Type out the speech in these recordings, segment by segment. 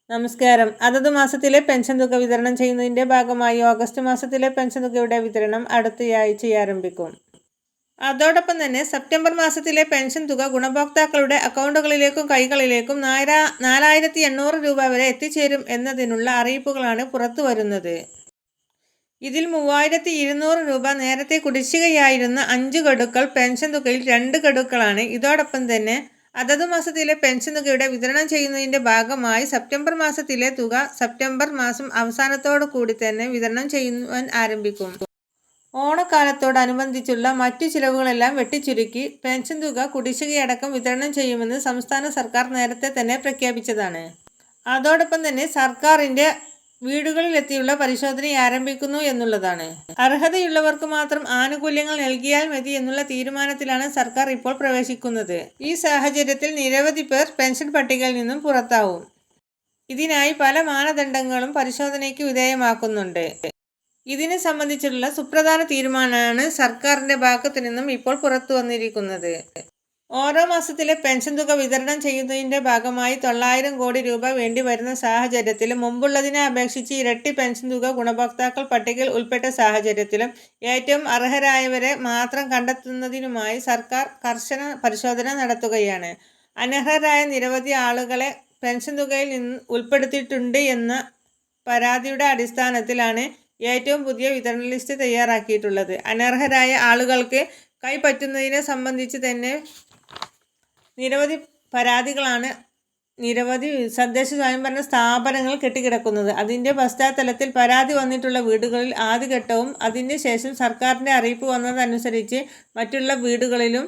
നമസ്കാരം. അതത് മാസത്തിലെ പെൻഷൻ തുക വിതരണം ചെയ്യുന്നതിന്റെ ഭാഗമായി ഓഗസ്റ്റ് മാസത്തിലെ പെൻഷൻ തുകയുടെ വിതരണം അടുത്തയാഴ്ച ആരംഭിക്കും. അതോടൊപ്പം തന്നെ സെപ്റ്റംബർ മാസത്തിലെ പെൻഷൻ തുക ഗുണഭോക്താക്കളുടെ അക്കൗണ്ടുകളിലേക്കും കൈകളിലേക്കും 4800 രൂപ വരെ എത്തിച്ചേരും എന്നതിനുള്ള അറിയിപ്പുകളാണ് പുറത്തുവരുന്നത്. ഇതിൽ 3200 രൂപ നേരത്തെ കുടിശ്ശികയായിരുന്ന 5 ഗഡുക്കൾ പെൻഷൻ തുകയിൽ 2 ഗഡുക്കളാണ്. ഇതോടൊപ്പം തന്നെ അതത് മാസത്തിലെ പെൻഷൻ തുകയുടെ വിതരണം ചെയ്യുന്നതിന്റെ ഭാഗമായി സെപ്റ്റംബർ മാസത്തിലെ തുക സെപ്റ്റംബർ മാസം അവസാനത്തോടു കൂടി തന്നെ വിതരണം ചെയ്യുവാൻ ആരംഭിക്കും. ഓണക്കാലത്തോടനുബന്ധിച്ചുള്ള മറ്റു ചിലവുകളെല്ലാം വെട്ടിച്ചുരുക്കി പെൻഷൻ തുക കുടിശ്ശികയടക്കം വിതരണം ചെയ്യുമെന്ന് സംസ്ഥാന സർക്കാർ നേരത്തെ തന്നെ പ്രഖ്യാപിച്ചതാണ്. അതോടൊപ്പം തന്നെ സർക്കാരിന്റെ വീടുകളിലെത്തിയുള്ള പരിശോധന ആരംഭിക്കുന്നു എന്നുള്ളതാണ്. അർഹതയുള്ളവർക്ക് മാത്രം ആനുകൂല്യങ്ങൾ നൽകിയാൽ മതി എന്നുള്ള തീരുമാനത്തിലാണ് സർക്കാർ ഇപ്പോൾ പ്രവേശിക്കുന്നത്. ഈ സാഹചര്യത്തിൽ നിരവധി പേർ പെൻഷൻ പട്ടികയിൽ നിന്നും പുറത്താവും. ഇതിനായി പല മാനദണ്ഡങ്ങളും പരിശോധനയ്ക്ക് വിധേയമാക്കുന്നുണ്ട്. ഇതിനെ സംബന്ധിച്ചുള്ള സുപ്രധാന തീരുമാനമാണ് സർക്കാരിന്റെ ഭാഗത്തു നിന്നും ഇപ്പോൾ പുറത്തു വന്നിരിക്കുന്നത്. ഓരോ മാസത്തിലെ പെൻഷൻ തുക വിതരണം ചെയ്യുന്നതിന്റെ ഭാഗമായി 900 കോടി രൂപ വേണ്ടി വരുന്ന സാഹചര്യത്തിലും മുമ്പുള്ളതിനെ അപേക്ഷിച്ച് ഇരട്ടി പെൻഷൻ തുക ഗുണഭോക്താക്കൾ പട്ടികയിൽ ഉൾപ്പെട്ട സാഹചര്യത്തിലും ഏറ്റവും അർഹരായവരെ മാത്രം കണ്ടെത്തുന്നതിനുമായി സർക്കാർ കർശന പരിശോധന നടത്തുകയാണ്. അനർഹരായ നിരവധി ആളുകളെ പെൻഷൻ തുകയിൽ നിന്ന് ഉൾപ്പെടുത്തിയിട്ടുണ്ട് എന്ന പരാതിയുടെ അടിസ്ഥാനത്തിലാണ് ഏറ്റവും പുതിയ വിതരണ ലിസ്റ്റ് തയ്യാറാക്കിയിട്ടുള്ളത്. അനർഹരായ ആളുകൾക്ക് കൈപ്പറ്റുന്നതിനെ സംബന്ധിച്ച് തന്നെ നിരവധി പരാതികളാണ് നിരവധി തദ്ദേശ സ്വയംഭരണ സ്ഥാപനങ്ങൾ കെട്ടിക്കിടക്കുന്നത്. അതിൻ്റെ പശ്ചാത്തലത്തിൽ പരാതി വന്നിട്ടുള്ള വീടുകളിൽ ആദ്യഘട്ടവും അതിന് ശേഷം സർക്കാരിൻ്റെ അറിയിപ്പ് വന്നതനുസരിച്ച് മറ്റുള്ള വീടുകളിലും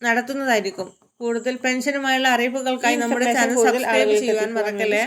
നടത്തുന്നതായിരിക്കും. കൂടുതൽ പെൻഷനുമായുള്ള അറിയിപ്പുകൾക്കായി നമ്മുടെ ചാനൽ സബ്സ്ക്രൈബ് ചെയ്യുവാൻ മറക്കല്ലേ.